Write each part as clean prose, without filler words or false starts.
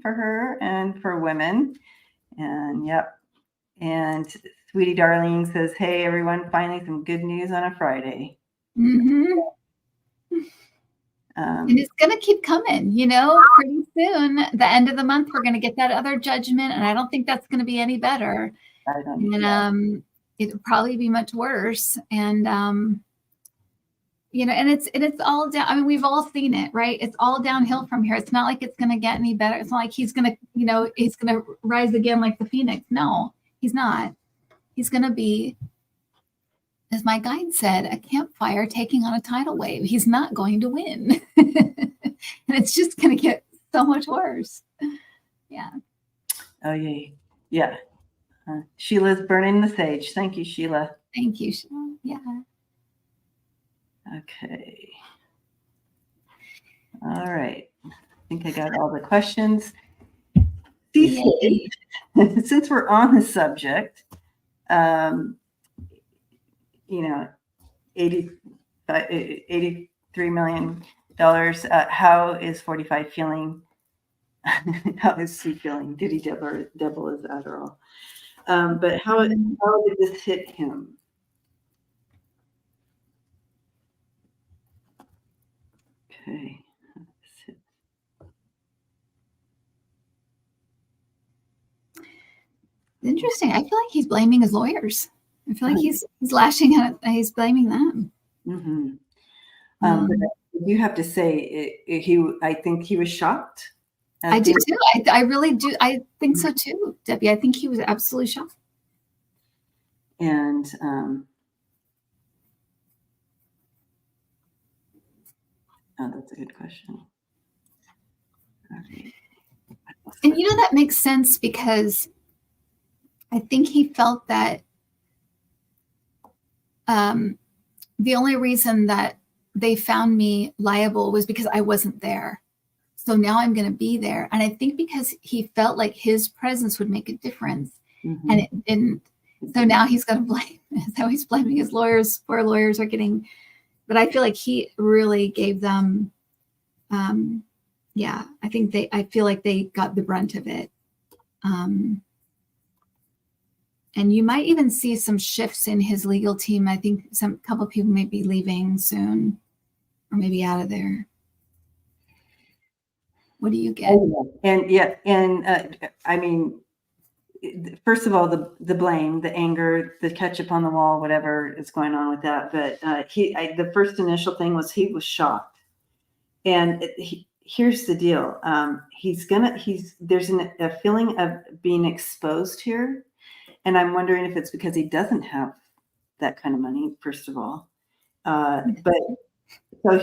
for her and for women. And yep. And Sweetie Darling says, hey, everyone, finally some good news on a Friday. Mm-hmm. And it's going to keep coming, pretty soon. The end of the month, we're going to get that other judgment. And I don't think that's going to be any better. I don't And it'll probably be much worse. And, and it's all down. I mean, we've all seen it, right? It's all downhill from here. It's not like it's going to get any better. It's not like he's going to, he's going to rise again like the Phoenix. No, he's not. He's going to be, as my guide said, a campfire taking on a tidal wave. He's not going to win. And it's just going to get so much worse. Yeah. Oh, yay. Yeah. Sheila's burning the sage. Thank you, Sheila. Thank you, Sheila. Yeah. Okay. All right. I think I got all the questions. Since we're on the subject, $83 million. How is 45 feeling? How is he feeling? Did he double his Adderall? But how did this hit him? Okay. Interesting. I feel like he's blaming his lawyers. I feel like he's lashing out. He's blaming them. Mm-hmm. But you have to say, I think he was shocked. I do too. I really do. I think so too, Debbie. I think he was absolutely shocked. And that's a good question. Okay. And that makes sense because I think he felt that the only reason that they found me liable was because I wasn't there. So now I'm going to be there. And I think because he felt like his presence would make a difference, and it didn't. So now he's going to blame. So he's blaming his lawyers. Poor lawyers are getting. But I feel like he really gave them. I feel like they got the brunt of it. And you might even see some shifts in his legal team. I think couple of people may be leaving soon, or maybe out of there. What do you get? I mean, first of all, the blame, the anger, the ketchup on the wall, whatever is going on with that. But the first initial thing was he was shocked. And here's the deal: there's a feeling of being exposed here. And I'm wondering if it's because he doesn't have that kind of money, first of all. But so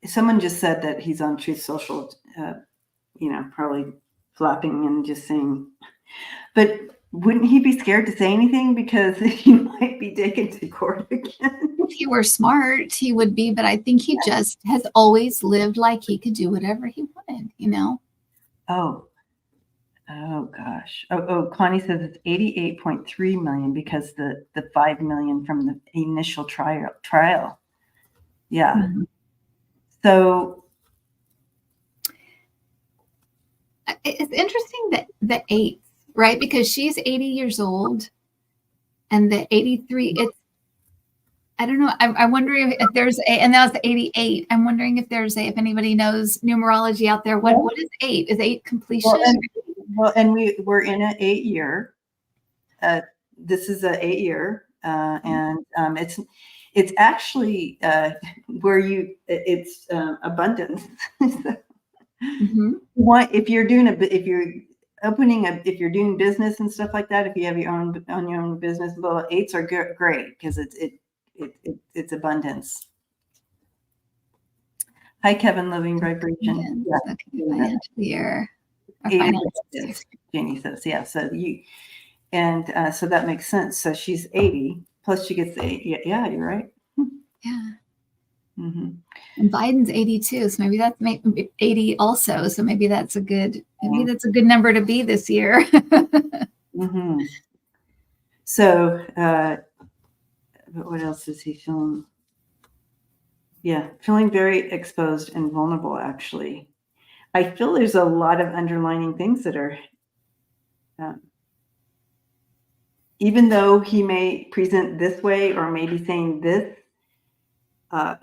someone just said that he's on Truth Social, probably flapping and just saying, but wouldn't he be scared to say anything because he might be taken to court again? If he were smart, he would be, but I think he just has always lived like he could do whatever he wanted, Oh gosh. Oh, Connie says it's 88.3 million because the 5 million from the initial trial. Yeah. Mm-hmm. So it's interesting that the 8, right? Because she's 80 years old and the 83, I don't know. I'm wondering if there's and that was 88. I'm wondering if anybody knows numerology out there. What is 8? Is 8 completion? And we're in an 8-year. This is an 8-year, and it's actually it's abundance. If you're doing business and stuff like that, if you have your own business, well, 8s are great because it's abundance. Hi, Kevin, living vibration. Financial year. Jeannie says, yeah. So so that makes sense. So she's 80 plus she gets 8. Yeah, you're right. Yeah. Mm-hmm. And Biden's 82, so maybe that's 80 also. So maybe that's a good number to be this year. Mm-hmm. So, but what else is he feeling? Yeah, feeling very exposed and vulnerable. Actually, I feel there's a lot of underlining things that are, even though he may present this way or maybe saying this,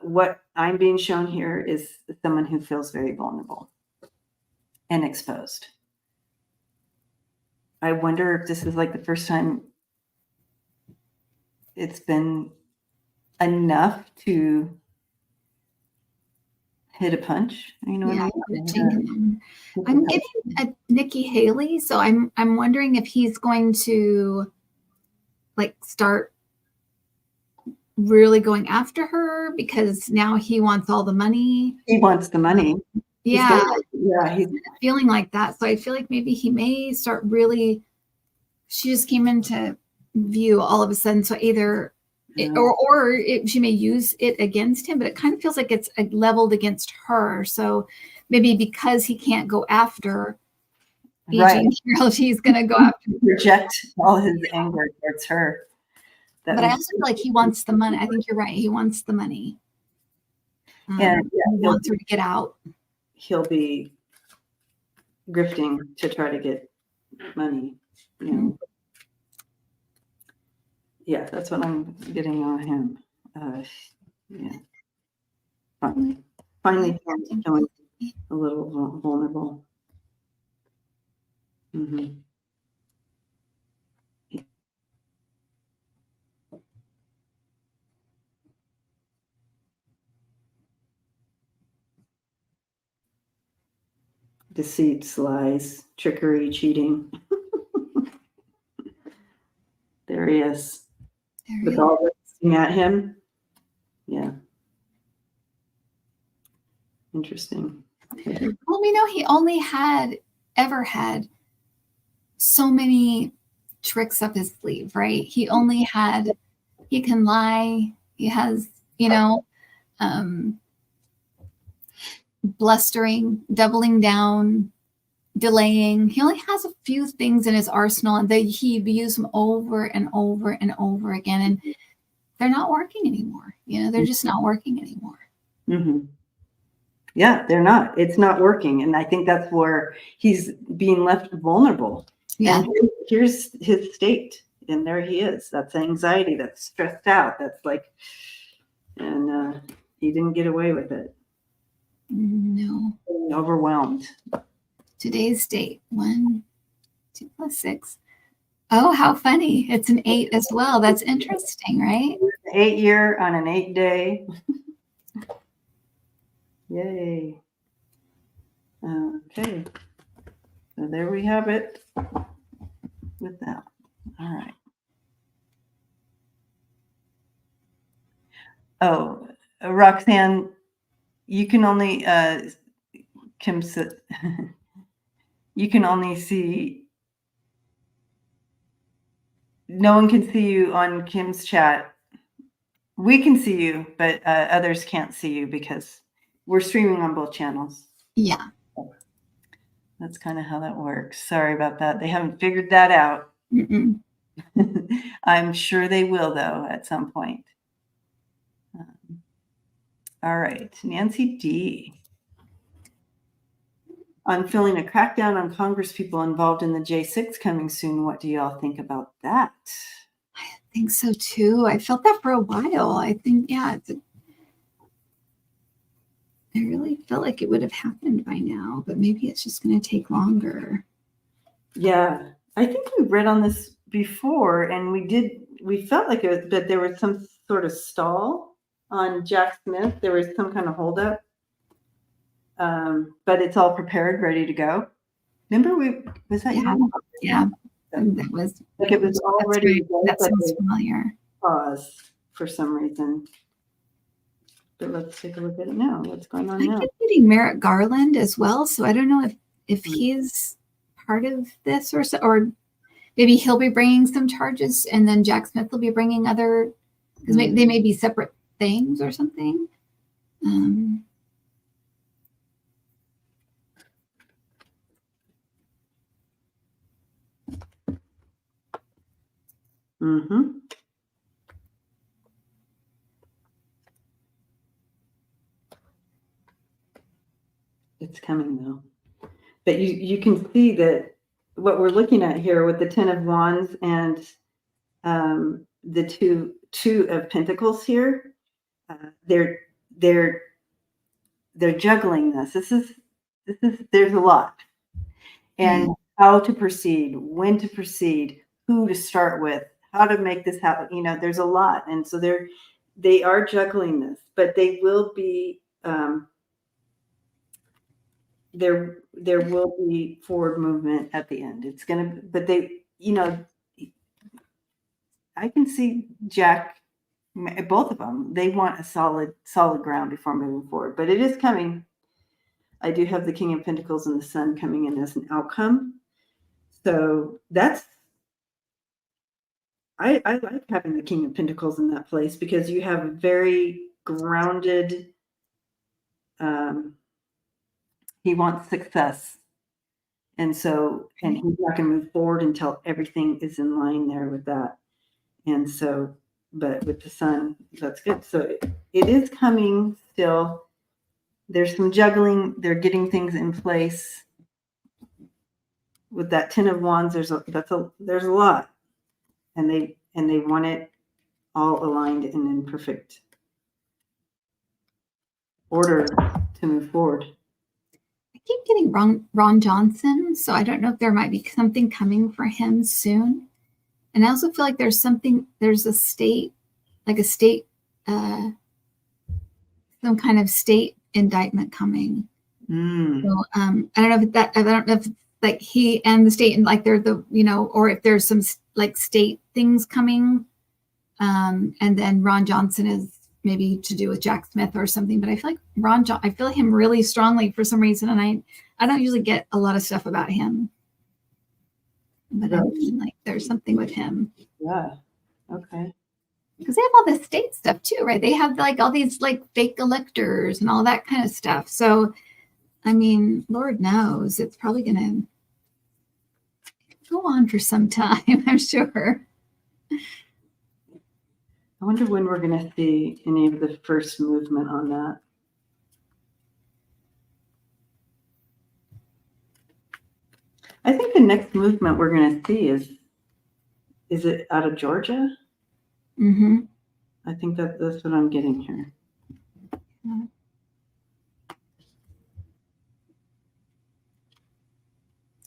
what I'm being shown here is someone who feels very vulnerable and exposed. I wonder if this is like the first time it's been enough to hit a punch. You know Yeah, what I mean? changing. I'm getting a Nikki Haley, so I'm wondering if he's going to like start really going after her because now he wants all the money. He wants the money. Yeah, He's feeling like that. So I feel like maybe he may start really. She just came into view all of a sudden. So either, she may use it against him, but it kind of feels like it's leveled against her. So maybe because he can't go after right. Carol, she's going to go after. Project all his anger towards her. But I also feel like he wants the money. I think you're right. He wants the money. And he wants her to get out. He'll be grifting to try to get money. You know. Yeah, that's what I'm getting on him. Yeah. Finally feeling a little vulnerable. Mm-hmm. Deceits, lies, trickery, cheating. There he is. With all looking at him. Yeah. Interesting. Well, we know he only ever had so many tricks up his sleeve, right? He can lie. He has, blustering, doubling down, delaying. He only has a few things in his arsenal, and he used them over and over and over again, and they're not working anymore. They're just not working anymore. Mm-hmm. Yeah, they're not. It's not working, and I think that's where he's being left vulnerable. Yeah. And here's his state, and there he is. That's anxiety. That's stressed out. That's like, and he didn't get away with it. No. Overwhelmed. Today's date, 1, 2 + 6. Oh, how funny. It's an 8 as well. That's interesting, right? 8 year on an 8 day. Yay. Okay. So there we have it with that. All right. Oh, Roxanne, you can only you can only see, no one can see you on Kim's chat. We can see you, but others can't see you because we're streaming on both channels. Yeah. That's kind of how that works. Sorry about that. They haven't figured that out. I'm sure they will, though, at some point. All right. Nancy D. I'm feeling a crackdown on Congress people involved in the J6 coming soon. What do y'all think about that? I think so, too. I felt that for a while. I think, I really felt like it would have happened by now, but maybe it's just going to take longer. Yeah. I think we read on this before, and we felt like it was, but there was some sort of stall on Jack Smith. There was some kind of holdup. But it's all prepared, ready to go. Remember, was that you? Yeah. That was like it was all ready to go. That sounds familiar. Pause for some reason. But let's take a look at it now. What's going on now? I'm getting Merrick Garland as well, so I don't know if he's part of this or maybe he'll be bringing some charges, and then Jack Smith will be bringing other, because they may be separate things or something. Mm-hmm. It's coming though. but you can see that what we're looking at here with the 10 of Wands and the two of Pentacles here, they're juggling this. This is there's a lot, and how to proceed, when to proceed, who to start with, how to make this happen. You know, there's a lot, and so they are juggling this, but they will be. There will be forward movement at the end. It's gonna, but they, you know, I can see Jack, both of them. They want a solid ground before moving forward, but it is coming. I do have the King of Pentacles and the Sun coming in as an outcome, so that's. I like having the King of Pentacles in that place because you have a very grounded. He wants success. And so, and he's not going to move forward until everything is in line there with that. And so, but with the Sun, that's good. So it is coming still. There's some juggling. They're getting things in place. With that 10 of Wands, there's a lot. And they want it all aligned and in perfect order to move forward. I keep getting Ron Johnson, so I don't know if there might be something coming for him soon. And I also feel like there's a state, like a state, some kind of state indictment coming. So I don't know if like he and the state and like they're the, you know, or if there's some like state things coming. And then Ron Johnson is maybe to do with Jack Smith or something, but I feel like I feel him really strongly for some reason. And I don't usually get a lot of stuff about him, but I mean, like there's something with him. Yeah. Okay. Because they have all this state stuff too, right? They have like all these like fake electors and all that kind of stuff. So, I mean, Lord knows it's probably going to go on for some time, I'm sure. I wonder when we're going to see any of the first movement on that. I think the next movement we're going to see is it out of Georgia? Mm-hmm. I think that's what I'm getting here. Yeah.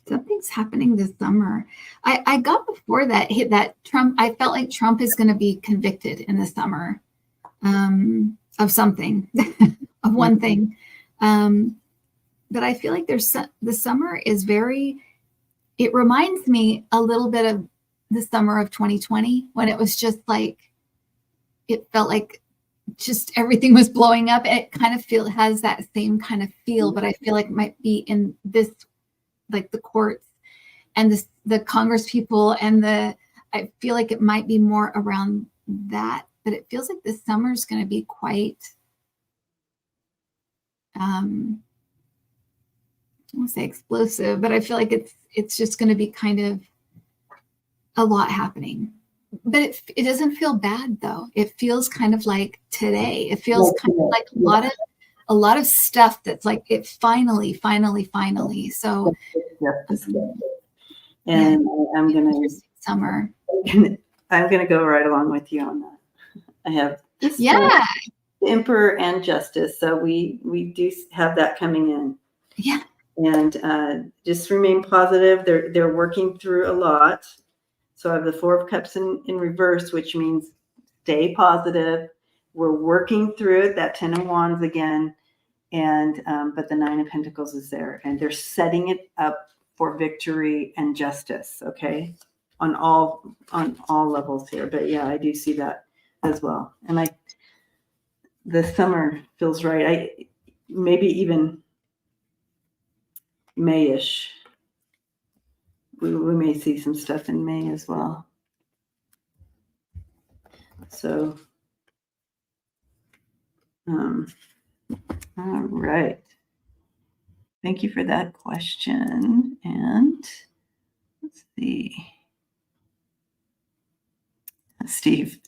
Something's happening this summer. I got before that Trump. I felt like Trump is going to be convicted in the summer of something, of one thing. But I feel like the summer is very. It reminds me a little bit of the summer of 2020 when it was just like, it felt like just everything was blowing up. It kind of has that same kind of feel, but I feel like it might be in this. Like the courts and the Congress people and I feel like it might be more around that, but it feels like this summer is going to be quite, I won't say explosive, but I feel like it's just going to be kind of a lot happening, but it doesn't feel bad though. It feels kind of like today. It feels kind of like a lot of stuff that's like it finally. So, and I'm gonna summer. I'm gonna go right along with you on that. I have this the Emperor and Justice, so we do have that coming in. Yeah, and just remain positive. They're working through a lot. So I have the Four of Cups in reverse, which means stay positive. We're working through it. That 10 of Wands again. And but the 9 of Pentacles is there, and they're setting it up for victory and justice. Okay, on all levels here. But yeah, I do see that as well. And the summer feels right. Maybe even Mayish. We may see some stuff in May as well. So, all right. Thank you for that question. And let's see. Steve,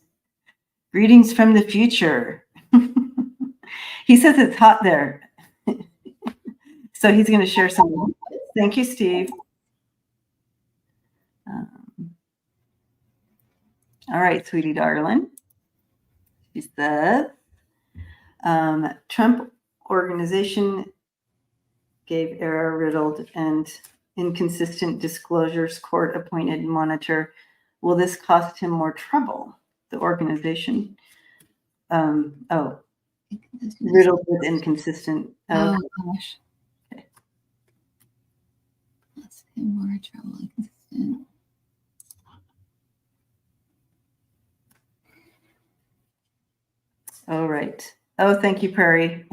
greetings from the future. He says it's hot there. So he's going to share some. Thank you, Steve. All right, sweetie darling. She says, Trump organization gave error-riddled and inconsistent disclosures court-appointed monitor. Will this cost him more trouble? The organization. Riddled with inconsistent. Oh gosh. Okay. Let's get more trouble. Inconsistent. All right. Oh, thank you, Prairie.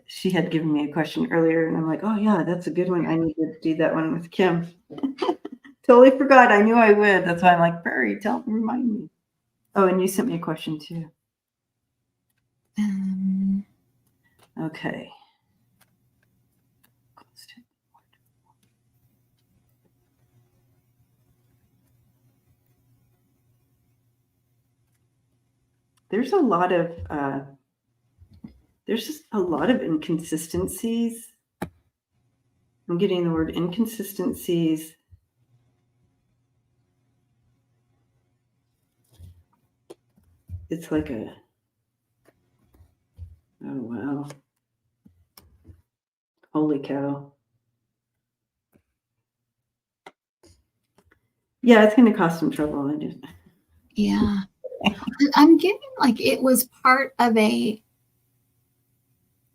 She had given me a question earlier, and I'm like, oh yeah, that's a good one. I need to do that one with Kim. Totally forgot. I knew I would. That's why I'm like, Prairie, remind me. Oh, and you sent me a question too. Okay. There's just a lot of inconsistencies. I'm getting the word inconsistencies. It's like oh wow. Holy cow. Yeah, it's going to cost him trouble. Yeah. I'm getting like it was part of a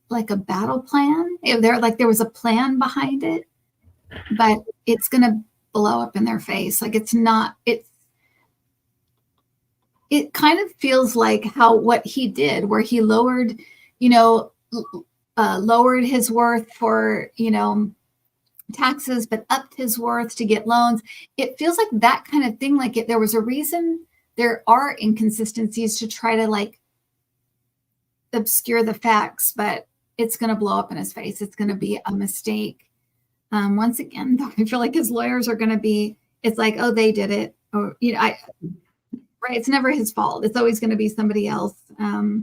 battle plan. There was a plan behind it, but it's going to blow up in their face. Like it kind of feels like what he did, where he lowered his worth for, taxes, but upped his worth to get loans. It feels like that kind of thing. Like there was a reason. There are inconsistencies to try to obscure the facts, but it's going to blow up in his face. It's going to be a mistake. Once again, I feel like his lawyers are going to be, it's like, oh, they did it. Or, right. It's never his fault. It's always going to be somebody else. I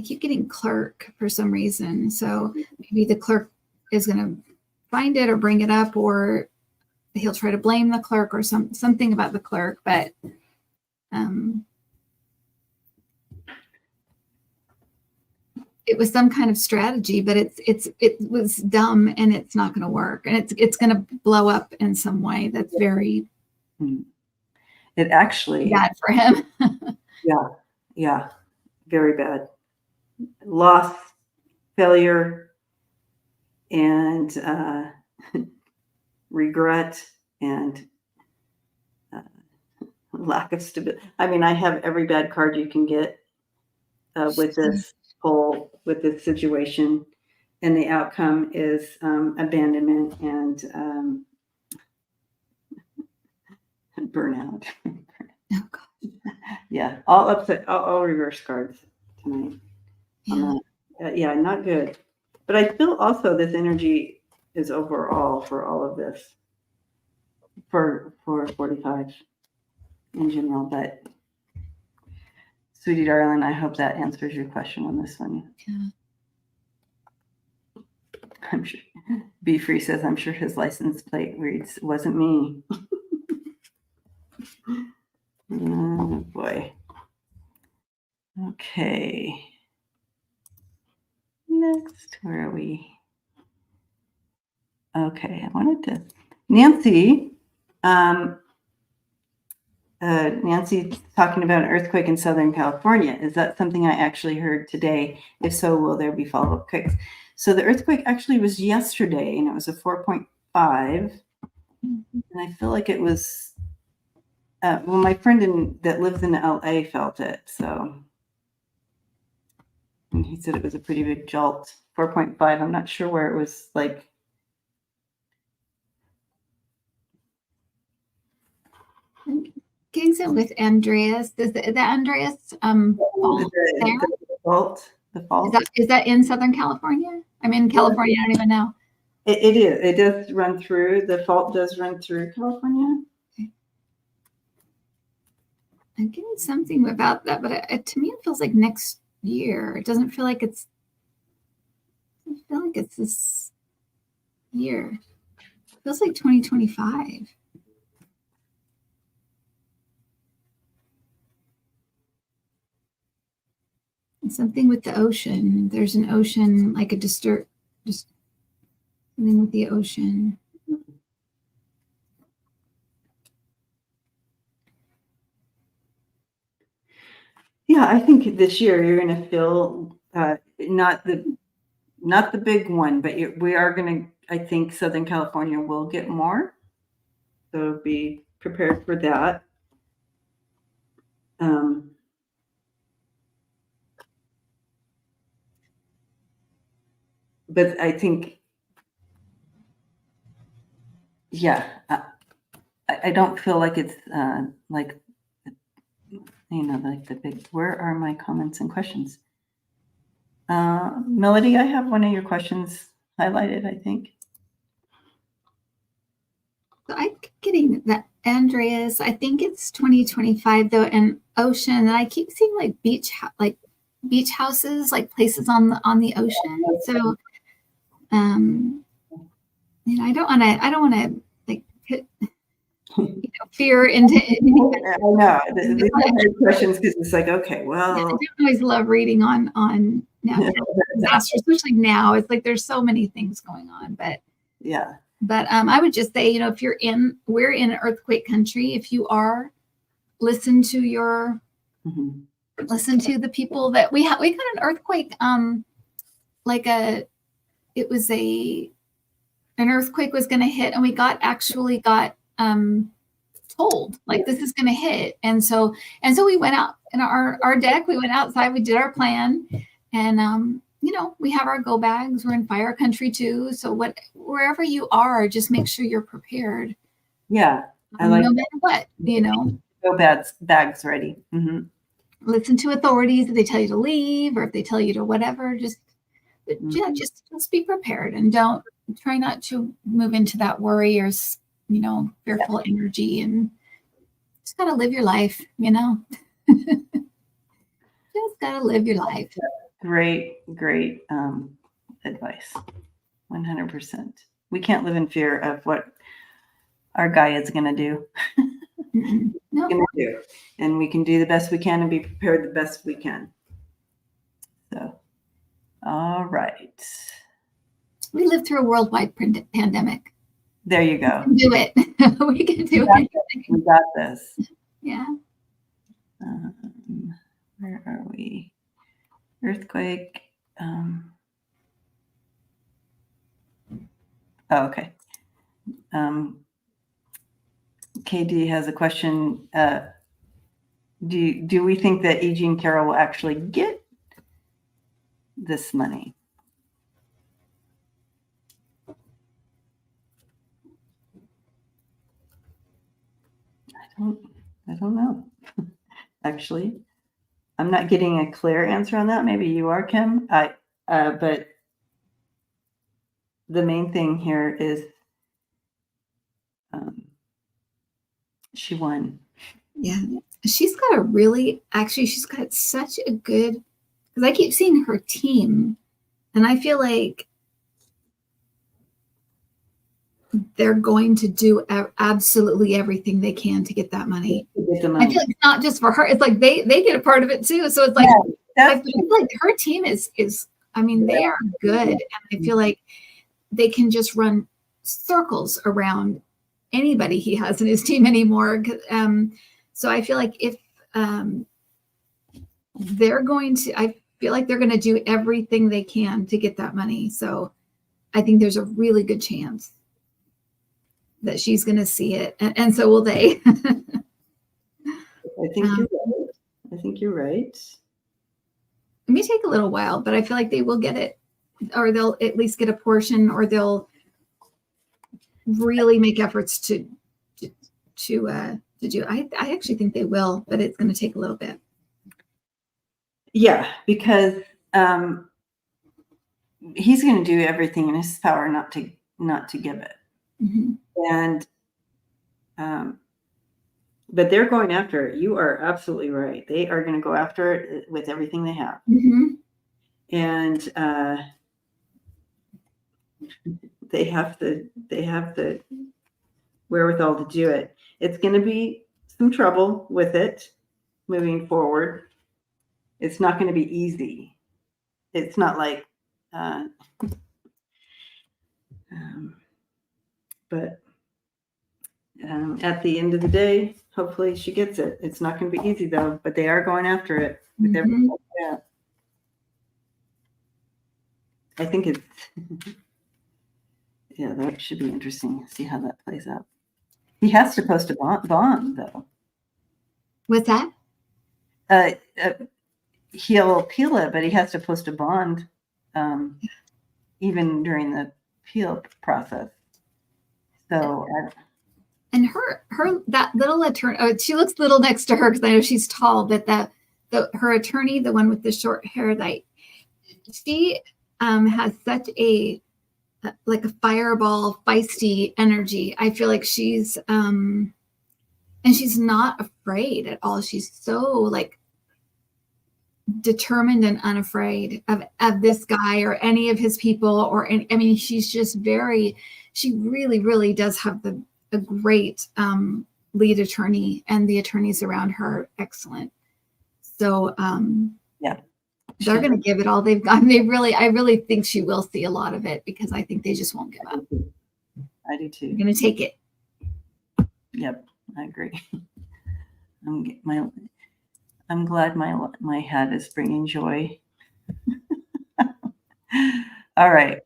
keep getting clerk for some reason. So maybe the clerk is going to find it or bring it up, or he'll try to blame the clerk or something about the clerk. But it was some kind of strategy, but it was dumb and it's not going to work, and it's going to blow up in some way that's very it actually bad for him. yeah, very bad. Loss, failure, and regret, and lack of stability. I mean, I have every bad card you can get with this situation, and the outcome is abandonment and burnout. Oh God. Yeah, all reverse cards tonight. Yeah. Not good. But I feel also this energy is overall for all of this, for 45 in general. But sweetie darling, I hope that answers your question on this one. Yeah. I'm sure. Be Free says, I'm sure his license plate reads, wasn't me. Oh boy. Okay. Next, where are we? Okay, I wanted to. Nancy talking about an earthquake in Southern California. Is that something I actually heard today? If so, will there be follow-up quakes? So the earthquake actually was yesterday, and it was a 4.5. And I feel like it was, my friend that lives in LA felt it. So, and he said it was a pretty big jolt, 4.5. I'm not sure where it was like. Getting it with Andreas. Is the Andreas fault there? The fault. Is that in Southern California? I'm in California. I don't even know. It is. It does run through. The fault does run through California. Okay. I'm getting something about that, but to me, it feels like next year. It doesn't feel like it's I feel like it's this year. It feels like 2025. And something with the ocean. There's an ocean, like just something with the ocean. Yeah, I think this year you're going to feel not the big one, but we are going to. I think Southern California will get more, so be prepared for that. But I think, yeah, I don't feel like it's like, like the big. Where are my comments and questions? Melody, I have one of your questions highlighted, I think. So I'm getting that, Andreas. I think it's 2025 though, and ocean. And I keep seeing like beach houses, like places on the ocean. So, I don't want to like put fear into it. I know these are hard questions because it's like, okay, well, I don't always love reading on natural disasters, especially now. It's like there's so many things going on, but yeah. But I would just say, if we're in earthquake country. If you are, listen to the people that we got an earthquake. An earthquake was going to hit, and we got told like this is going to hit, and so we went out in our deck. We went outside. We did our plan, and we have our go bags. We're in fire country too. So wherever you are, just make sure you're prepared. Yeah. I like no matter what, Go bags ready. Mm-hmm. Listen to authorities if they tell you to leave or if they tell you to whatever, just be prepared and don't try not to move into that worry or, fearful energy, and just got to live your life, just got to live your life. Great advice. 100%. We can't live in fear of what our guy is going to do. No. And we can do the best we can and be prepared the best we can. So, all right. We lived through a worldwide pandemic. There you go. We can do it. We can do it. We got this. Yeah. Where are we? Earthquake. Okay. KD has a question. Do we think that E. Jean Carroll will actually get this money? I don't know. Actually, I'm not getting a clear answer on that. Maybe you are, Kim. But the main thing here is she won. Yeah. She's got such a good, because I keep seeing her team, and I feel like they're going to do absolutely everything they can to get that money. I feel like it's not just for her. It's like they get a part of it too. So it's like, I feel like her team is they are good. And I feel like they can just run circles around anybody he has in his team anymore. So I feel like if they're going to do everything they can to get that money. So I think there's a really good chance that she's going to see it, and so will they. I think you're right. It may take a little while, but I feel like they will get it, or they'll at least get a portion, or they'll really make efforts to do. I actually think they will, but it's going to take a little bit. Yeah, because he's going to do everything in his power not to give it. Mm-hmm. And but they're going after it. You are absolutely right. They are going to go after it with everything they have. Mm-hmm. And they have the wherewithal to do it. It's going to be some trouble with it moving forward. It's not going to be easy. It's not like, but at the end of the day, hopefully she gets it. It's not going to be easy though, but they are going after it with everything. Yeah. I think it's, yeah, that should be interesting. See how that plays out. He has to post a bond though. What's that? He'll appeal it, but he has to post a bond, even during the appeal process. So, and her that little attorney, she looks little next to her because I know she's tall, but her attorney, the one with the short hair, like she has such a like a fireball, feisty energy. I feel like she's and she's not afraid at all. She's so like determined and unafraid of this guy or any of his people I mean, she's just she really does have a great lead attorney, and the attorneys around her are excellent. So yeah, they're going to give it all they've got. I really think she will see a lot of it, because I think they just won't give up. I do too. They're going to take it. Yep, I agree. I'm glad my hat is bringing joy. All right.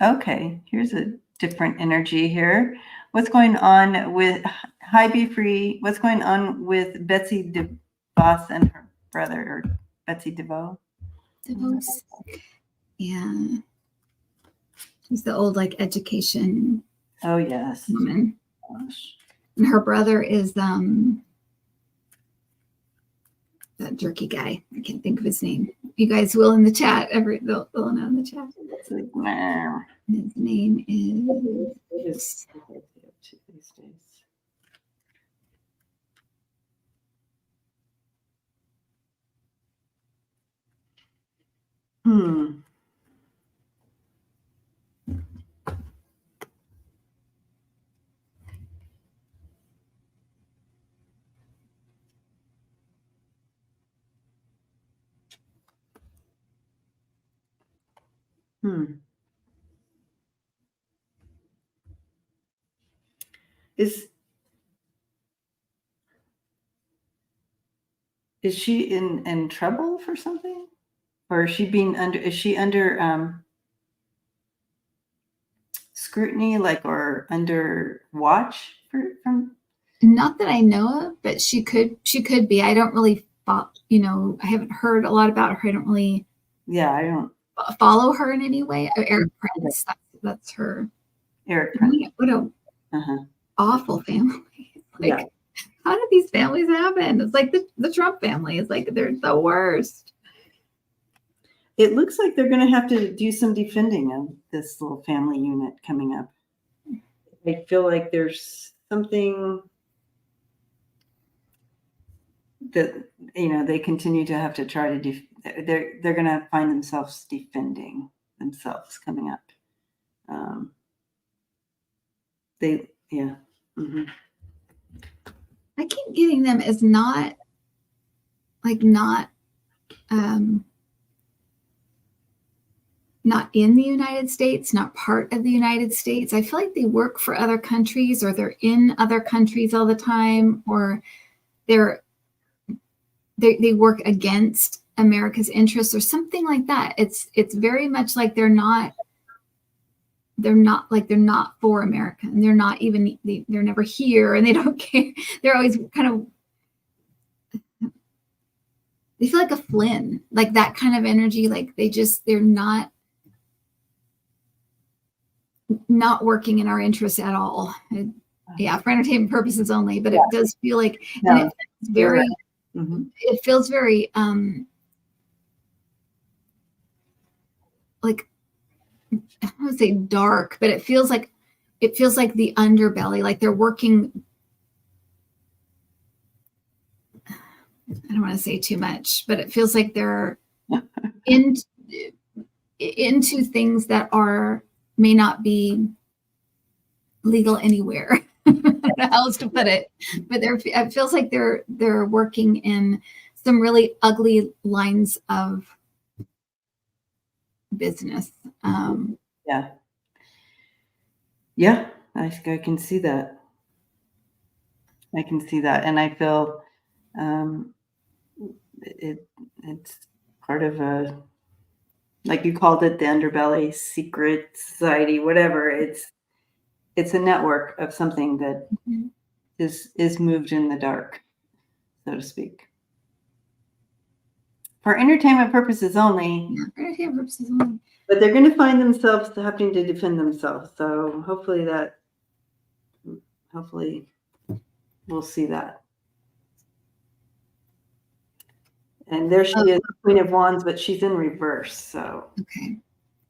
Okay, here's a different energy here. What's going on with Hi Be Free? What's going on with Betsy DeVos and her brother, or Betsy DeVos? DeVos. Yeah. She's the old like education. Oh yes. Woman. Gosh. And her brother is that jerky guy. I can't think of his name. You guys will in the chat. They'll know in the chat. His name is. Hmm. Is she in trouble for something, or is she under scrutiny, like, or under watch from? Not that I know of, but she could be. I don't really I haven't heard a lot about her. I don't really I don't follow her in any way. Eric Prince, that's her. Eric Prince. What a awful family. Like, how did these families happen? It's like the Trump family. It's like they're the worst. It looks like they're going to have to do some defending of this little family unit coming up. I feel like there's something that they continue to have to try to they're going to find themselves defending themselves coming up. I keep getting them as not in the United States, not part of the United States. I feel like they work for other countries, or they're in other countries all the time, or they work against America's interests or something like that. It's very much like they're not for America, and they're never here, and they don't care. They're always kind of, they feel like a Flynn, like that kind of energy. Like they're not working in our interests at all. For entertainment purposes only, but it does feel like, and it's very, it feels very, like, I don't want to say dark, but it feels like the underbelly, like they're working. I don't want to say too much, but it feels like they're into things that may not be legal anywhere. I don't know how else to put it, but it feels like they're working in some really ugly lines of business. Yeah. Yeah, I can see that. I can see that. And I feel it's part of a, like you called it, the underbelly, secret society, whatever. It's a network of something that is moved in the dark, so to speak. For entertainment purposes only. Yeah, for entertainment purposes only. But they're going to find themselves having to defend themselves. So hopefully we'll see that. And there she is, Queen of Wands, but she's in reverse. So okay,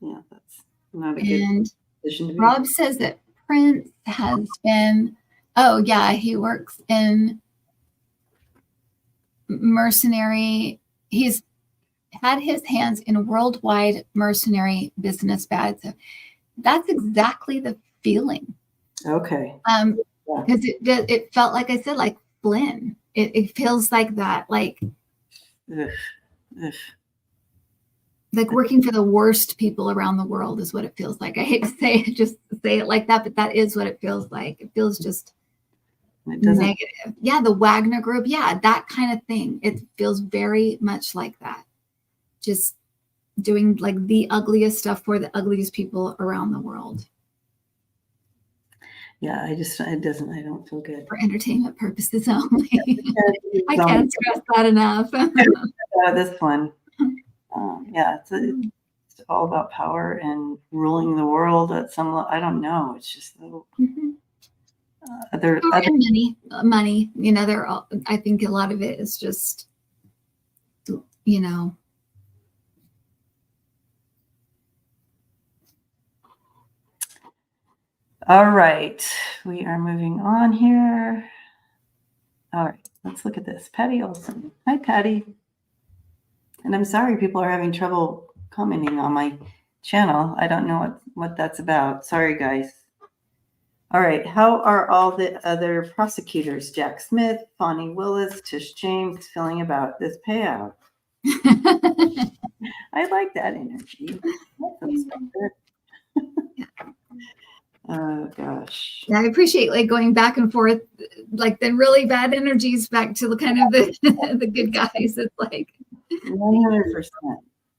yeah, that's not a good position to be. Rob says that Prince has been. Oh yeah, he works in mercenary. He's had his hands in worldwide mercenary business bad. So that's exactly the feeling. Okay. Because it felt like I said, like Flynn. It feels like that, like like working for the worst people around the world is what it feels like. I hate to say it like that, but that is what it feels like. It feels just negative. Yeah, the Wagner Group. Yeah, that kind of thing. It feels very much like that. Just doing like the ugliest stuff for the ugliest people around the world. Yeah, I don't feel good. For entertainment purposes only. I can't stress that enough. This one. Yeah, it's all about power and ruling the world at some level. I don't know. It's just other money. You know, they're all, I think a lot of it is just, you know. All right, we are moving on here. All right, let's look at this. Patty Olson. Hi, Patty. And I'm sorry people are having trouble commenting on my channel. I don't know what that's about. Sorry, guys. All right, how are all the other prosecutors, Jack Smith, Fonnie Willis, Tish James, feeling about this payout? I like that energy. Oh gosh. Yeah, I appreciate like going back and forth, like the really bad energies back to the kind of the good guys. It's like 100%.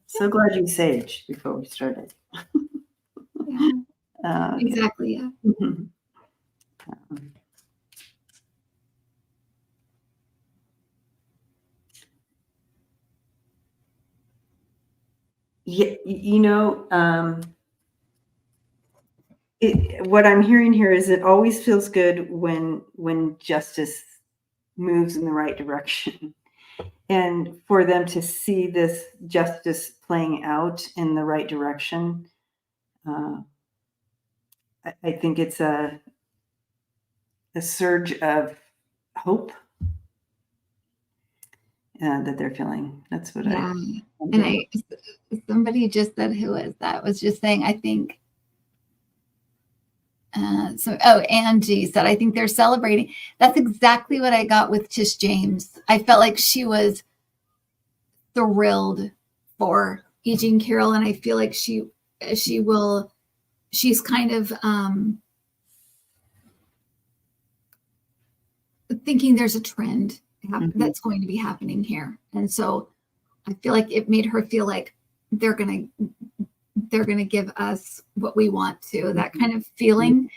So glad you saged before we started. Yeah. Exactly. Yeah. Yeah, you know, what I'm hearing here is it always feels good when justice moves in the right direction. And for them to see this justice playing out in the right direction, I think it's a surge of hope that they're feeling. That's what somebody just said, who was that? Was just saying, I think. Angie said, I think they're celebrating. That's exactly what I got with Tish James. I felt like she was thrilled for E. Jean Carroll, and I feel like she's kind of thinking there's a trend that's going to be happening here. And so I feel like it made her feel like they're going to give us what we want to, that kind of feeling.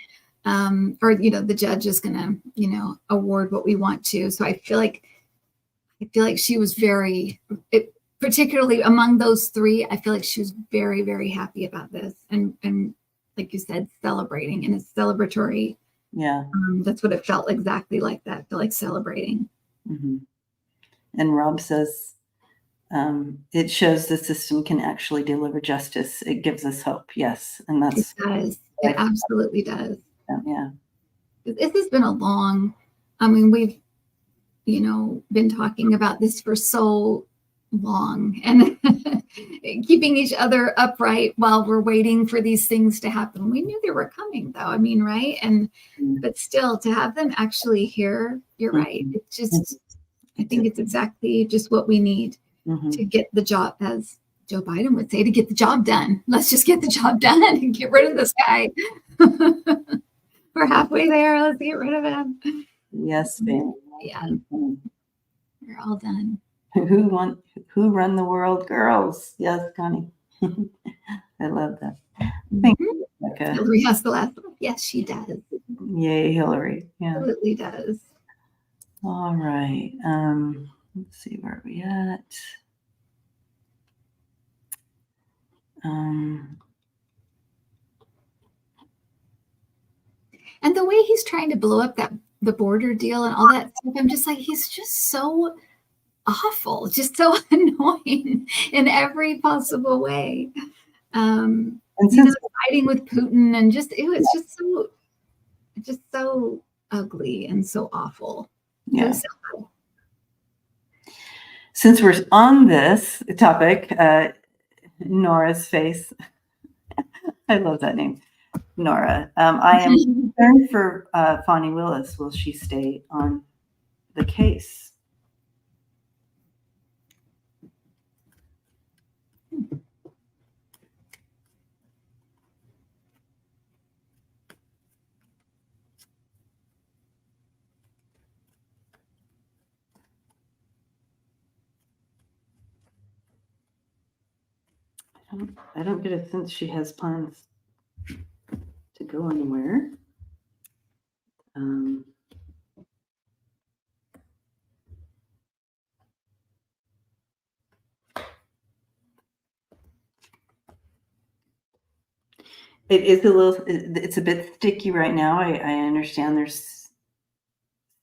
Or, the judge is going to, award what we want to. So I feel like she was particularly among those three, I feel like she was very, very happy about this. And like you said, celebrating, and it's celebratory. Yeah. That's what it felt exactly like that. I feel like celebrating. Mm-hmm. And Rob says, it shows the system can actually deliver justice. It gives us hope. Yes. And it does. It absolutely does. Yeah. This has been we've, been talking about this for so long, and keeping each other upright while we're waiting for these things to happen. We knew they were coming, though. I mean, right? And but still, to have them actually hear, you're right. It's just, I think it's exactly just what we need to get the job, as Joe Biden would say, to get the job done. Let's just get the job done and get rid of this guy. We're halfway there. Let's get rid of him. Yes, ma'am. Yeah, we're all done. Who run the world? Girls. Yes, Connie. I love that. Thank you, Rebecca. Hillary has the last one. Yes, she does. Yay, Hillary. Yeah. Absolutely does. All right. Let's see where we at. And the way he's trying to blow up the border deal and all that stuff, I'm just like, he's just so awful, just so annoying in every possible way. and You know, since fighting with Putin and just it was just so ugly and so awful. yeah. So sad. Since we're on this topic, Nora's face. I love that name, Nora. I am concerned for Fonnie Willis. Will she stay on the case? I don't get a sense she has plans to go anywhere. It is it's a bit sticky right now. I understand there's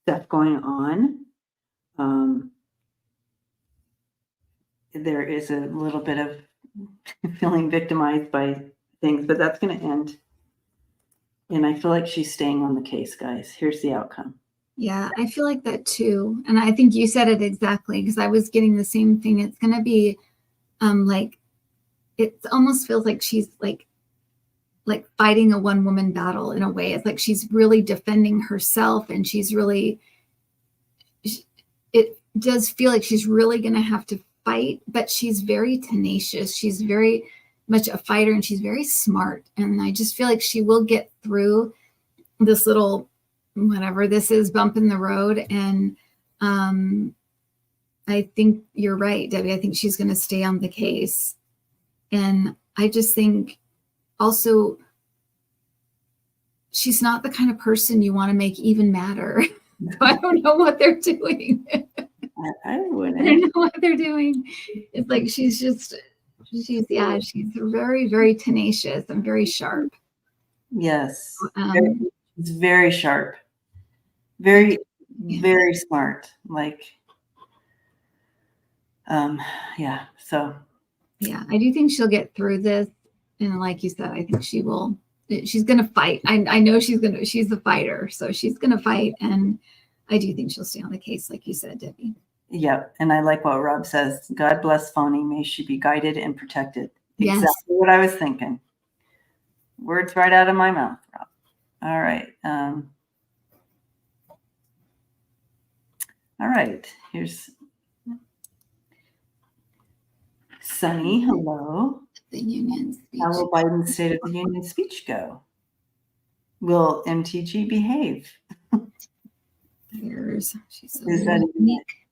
stuff going on. There is a little bit of feeling victimized by things, but that's going to end. And I feel like she's staying on the case, guys. Here's the outcome. Yeah, I feel like that too. And I think you said it exactly, because I was getting the same thing. It's going to be like, it almost feels like she's like fighting a one-woman battle in a way. It's like she's really defending herself, and she's really, it does feel like she's really going to have to fight, but she's very tenacious. She's very much a fighter, and she's very smart. And I just feel like she will get through this little, whatever this is, bump in the road. And I think you're right, Debbie. I think she's going to stay on the case. And I just think also, she's not the kind of person you want to make even matter. So I don't know what they're doing. I wouldn't. I don't know what they're doing. It's like she's very, very tenacious and very sharp. Yes. It's very sharp. Very, very smart. Like, yeah. So. Yeah, I do think she'll get through this. And like you said, I think she will. She's going to fight. I know she's a fighter. So she's going to fight. And I do think she'll stay on the case, like you said, Debbie. Yep. And I like what Rob says. God bless Fonnie. May she be guided and protected. Yes. Exactly what I was thinking. Words right out of my mouth, Rob. All right. All right. Here's Sunny. Hello. The Union speech. How will Biden's State of the Union speech go? Will MTG behave? She's so weak.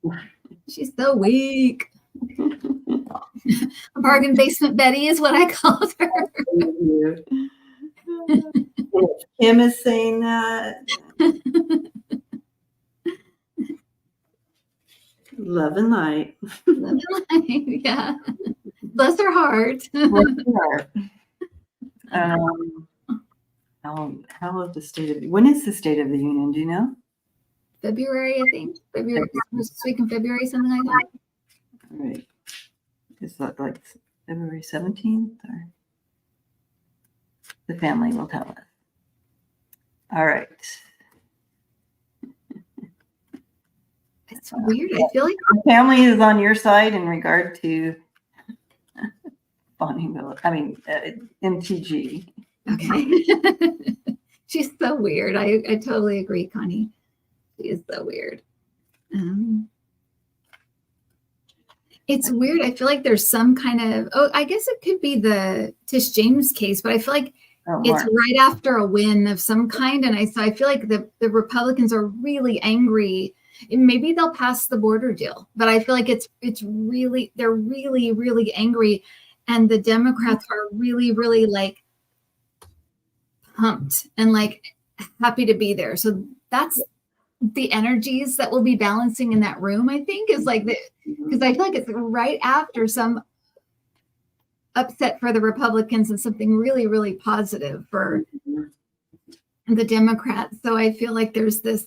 She's so weak. Bargain basement Betty is what I called her. Kim is saying that. Love and light. Love and light. Yeah. Bless her heart. Bless her heart. How is the state of? When is the State of the Union? Do you know? February, I think. February, this week in February, something like that. All right. Is that like February 17th? Or the family will tell us. All right. I That's weird. I feel like Your family is on your side in regard to Bonneville. I mean, MTG. okay. She's so weird. I totally agree, Connie. She is so weird. It's weird. I feel like there's some kind of, I guess it could be the Tish James case, but I feel like it's right after a win of some kind. And I feel like the Republicans are really angry. And maybe they'll pass the border deal, but I feel like they're really, really angry. And the Democrats are really, really like pumped and like happy to be there. So that's the energies that will be balancing in that room, I think, is like because I feel like it's right after some upset for the Republicans and something really, really positive for the Democrats. So I feel like there's this,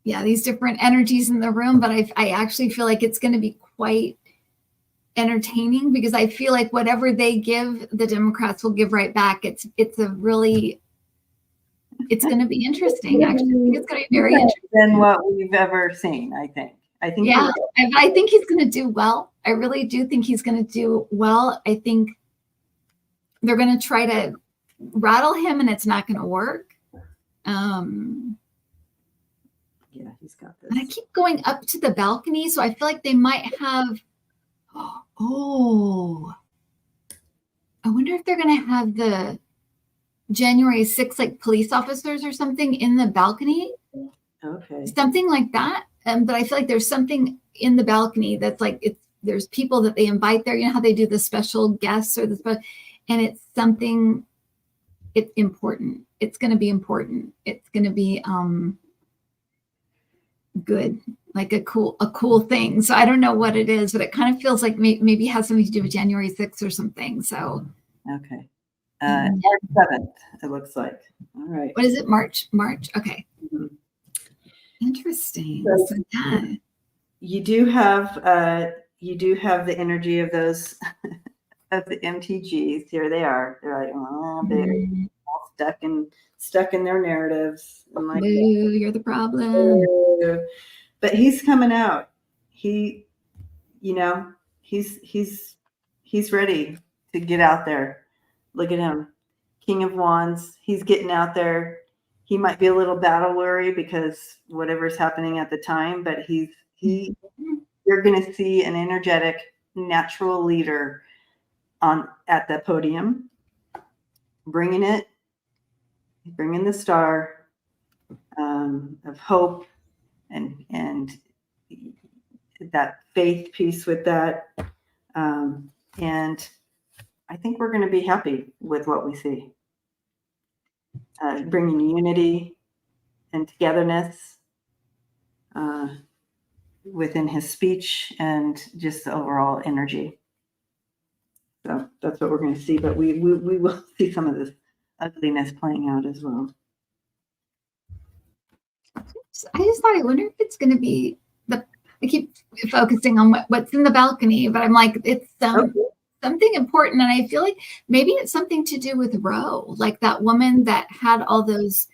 these different energies in the room, but I actually feel like it's going to be quite entertaining because I feel like whatever they give, the Democrats will give right back. It's going to be interesting. Actually, I think it's going to be very interesting than what we've ever seen. I think. Yeah, I think he's going to do well. I really do think he's going to do well. I think they're going to try to rattle him, and it's not going to work. Yeah, he's got this. And I keep going up to the balcony, so I feel like they might have. Oh, I wonder if they're going to have the January 6th, like police officers or something in the balcony. Okay. Something like that. But I feel like there's something in the balcony that's like, there's people that they invite there. You know how they do the special guests and it's something, it's important. It's going to be important. It's going to be good, like a cool thing. So I don't know what it is, but it kind of feels like maybe it has something to do with January 6th or something. So. Okay. March 7th, it looks like. All right. What is it? March. Okay. Mm-hmm. Interesting. So you do have the energy of those of the MTGs. Here they are. They're like, oh, they're all stuck in their narratives. And like, you're the problem. But he's coming out. He's ready to get out there. Look at him, King of Wands. He's getting out there. He might be a little battle weary because whatever's happening at the time, but you're going to see an energetic, natural leader at the podium, bringing the star of hope and that faith piece with that. And I think we're going to be happy with what we see. Bringing unity and togetherness within his speech and just the overall energy. So that's what we're going to see. But we will see some of this ugliness playing out as well. I just thought, I wonder if it's going to be I keep focusing on what's in the balcony, but I'm like, it's something important. And I feel like maybe it's something to do with Roe, like that woman that had all that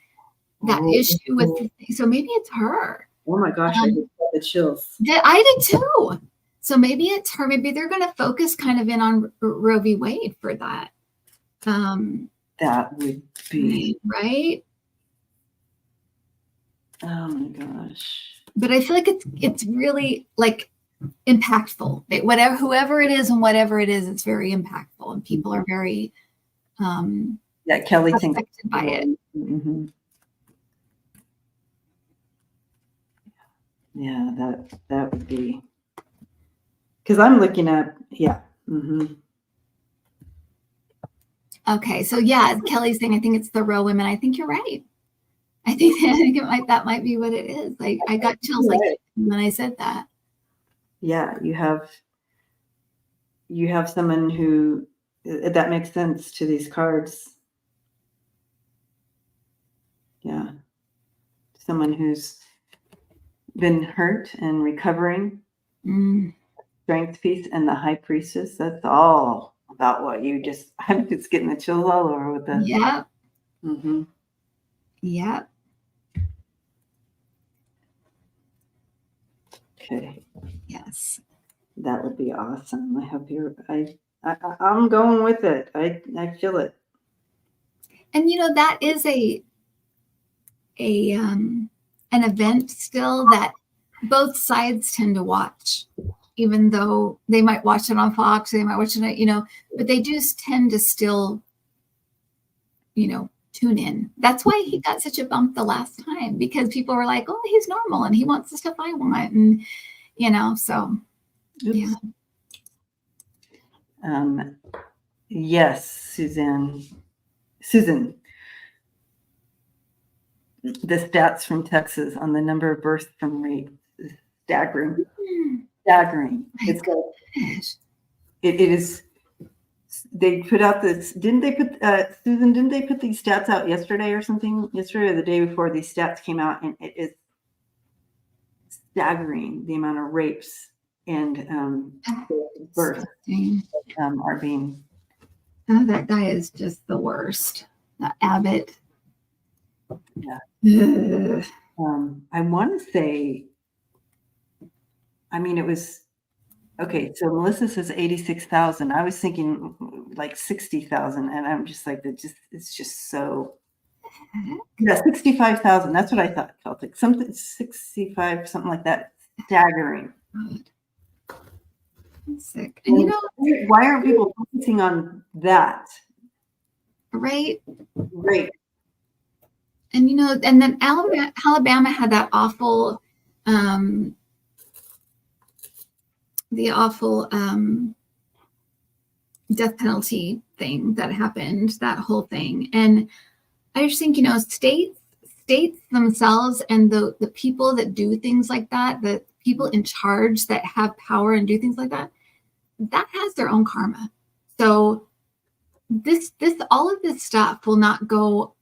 issue with, so maybe it's her. Oh my gosh, I just got the chills. I did too. So maybe it's her. Maybe they're going to focus kind of in on Roe v. Wade for that. That would be right. Oh my gosh. But I feel like it's really like impactful. Whoever it is and whatever it is, it's very impactful, and people are very Kelly thinks affected by it. Mm-hmm. Yeah, that would be, because I'm looking at Mm-hmm. Okay, so Kelly's saying I think it's the Roe women. I think you're right. I think that might be what it is. Like I got chills like when I said that. Yeah, you have someone who that makes sense to these cards. Yeah, someone who's been hurt and recovering. Strength piece and the High Priestess. That's all about what you just. I'm just getting the chills all over with this. Yeah. Mm-hmm. Yeah. Okay. Yes. That would be awesome. I hope I'm going with it. I feel it. And that is an event still that both sides tend to watch, even though they might watch it on Fox, they might watch it, but they do tend to still, tune in. That's why he got such a bump the last time, because people were like, oh, he's normal and he wants the stuff I want. And, so Oops. yeah. Yes, Susan, the stats from Texas on the number of births from rape is staggering. Staggering. It's like, it is. They put out this. Didn't they put Susan? Didn't they put these stats out yesterday or something? Yesterday or the day before, these stats came out, and it is staggering the amount of rapes and births are being. Oh, that guy is just the worst. Abbott. Yeah. I want to say. I mean, it was. Okay, so Melissa says 86,000. I was thinking like 60,000, and I'm just like, it's just so. Yeah, 65,000. That's what I thought. Felt like something 65, something like that. Staggering. I'm sick. And why aren't people focusing on that? Right. Right. And and then Alabama had that awful the awful death penalty thing that happened, that whole thing. And I just think, states themselves and the people that do things like that, the people in charge that have power and do things like that, that has their own karma. So this all of this stuff will not go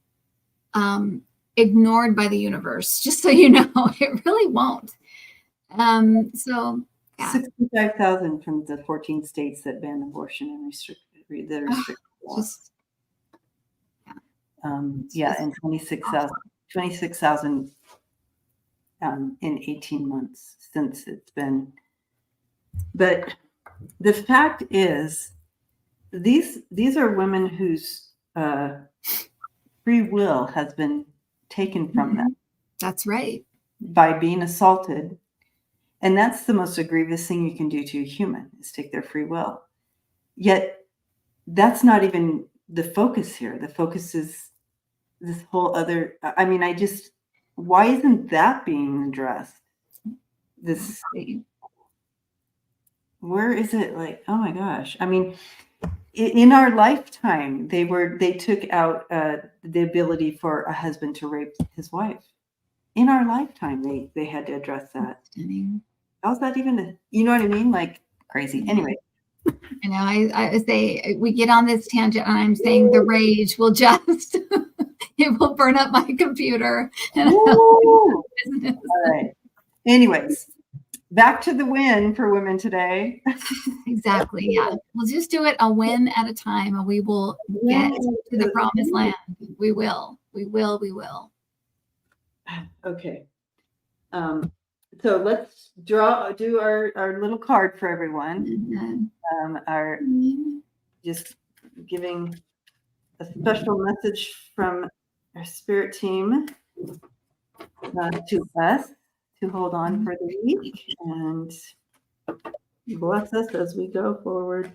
ignored by the universe, just so you know. It really won't. So yeah. 65,000 from the 14 states that ban abortion and restrict laws. And 26,000 in 18 months since it's been. But the fact is, these are women whose free will has been taken from them. That's right. By being assaulted. And that's the most grievous thing you can do to a human, is take their free will. Yet that's not even the focus here. The focus is this whole other, I mean, why isn't that being addressed? Where is it? Like, oh my gosh. I mean, in our lifetime, they took out the ability for a husband to rape his wife. In our lifetime, they had to address that. How's that even? You know what I mean? Like, crazy. Anyway. I say we get on this tangent, and I'm saying the rage will just it will burn up my computer. All right. Anyways, back to the win for women today. Exactly. Yeah. We'll just do it a win at a time, and we will get to the promised land. We will. We will. We will. Okay. So let's do our little card for everyone. Just giving a special message from our spirit team to us to hold on for the week and bless us as we go forward.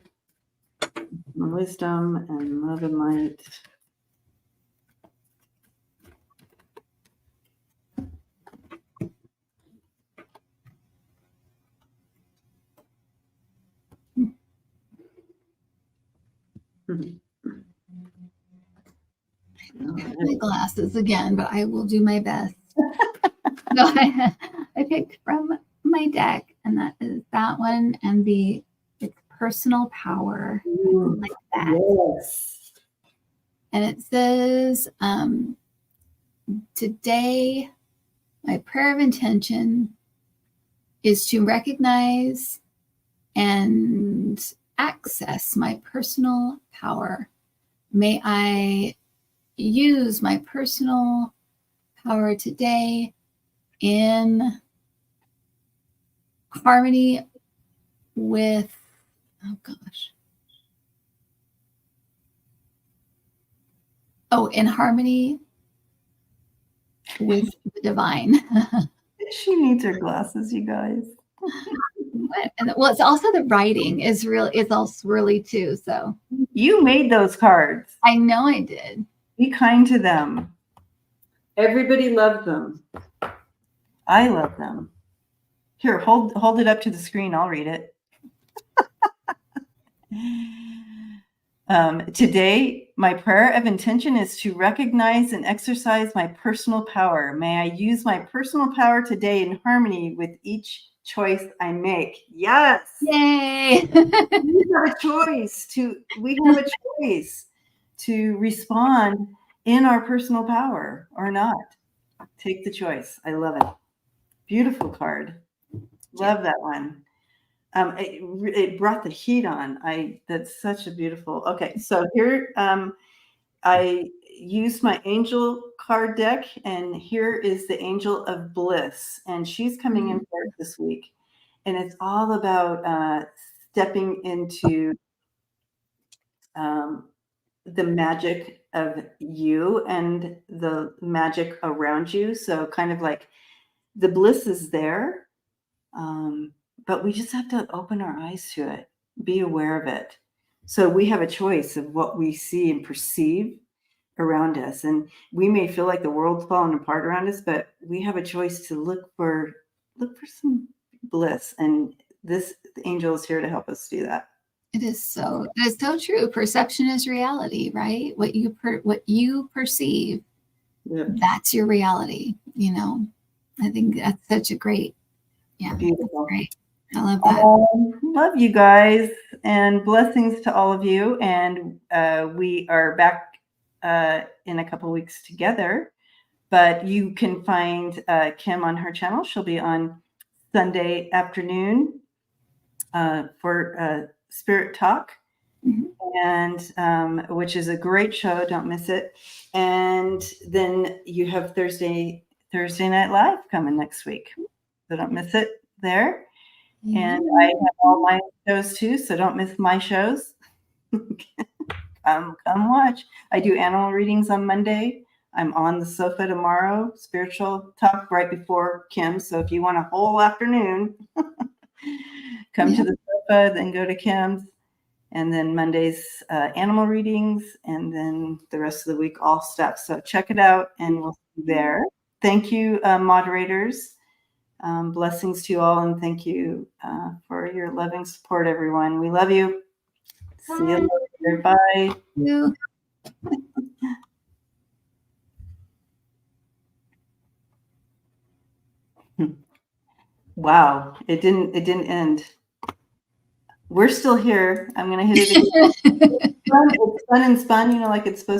Wisdom and love and light. My glasses again, but I will do my best. So I picked from my deck, and that is that one, and it's personal power, like that. Yes. And it says, today, my prayer of intention is to recognize and access my personal power. May I use my personal power today in harmony with, oh gosh. Oh, in harmony with the divine. She needs her glasses, you guys. And well, it's also the writing is also really too. So You made those cards. I know I did. Be kind to them. Everybody loves them. I love them. Here, hold it up to the screen. I'll read it. Today, my prayer of intention is to recognize and exercise my personal power. May I use my personal power today in harmony with each choice I make. Yes. Yay. We have a choice to respond in our personal power or not. Take the choice. I love it. Beautiful card. Love that one. It brought the heat on. That's such a beautiful. Okay, so here I used my angel card deck, and here is the Angel of Bliss, and she's coming in for us this week, and it's all about stepping into the magic of you and the magic around you. So kind of like the bliss is there. But we just have to open our eyes to it, be aware of it. So we have a choice of what we see and perceive around us. And we may feel like the world's falling apart around us, but we have a choice to look for some bliss. And this angel is here to help us do that. It is so true. Perception is reality, right? What you perceive, that's your reality. You know, I think that's such a great, beautiful. Great. I love that. Love you guys, and blessings to all of you. And we are back in a couple weeks together, but you can find Kim on her channel. She'll be on Sunday afternoon for Spirit Talk, and which is a great show. Don't miss it. And then you have Thursday Night Live coming next week, so don't miss it there. And I have all my shows too, so don't miss my shows. Come watch. I do animal readings on Monday. I'm on the sofa tomorrow, spiritual talk right before Kim. So if you want a whole afternoon, come to the sofa, then go to Kim's. And then Monday's animal readings, and then the rest of the week, all stuff. So check it out, and we'll see you there. Thank you, moderators. Blessings to you all, and thank you for your loving support, everyone. We love you. See you later. Bye. Wow, it didn't end. We're still here. I'm gonna hit it again. It's fun and spun, like it's supposed to.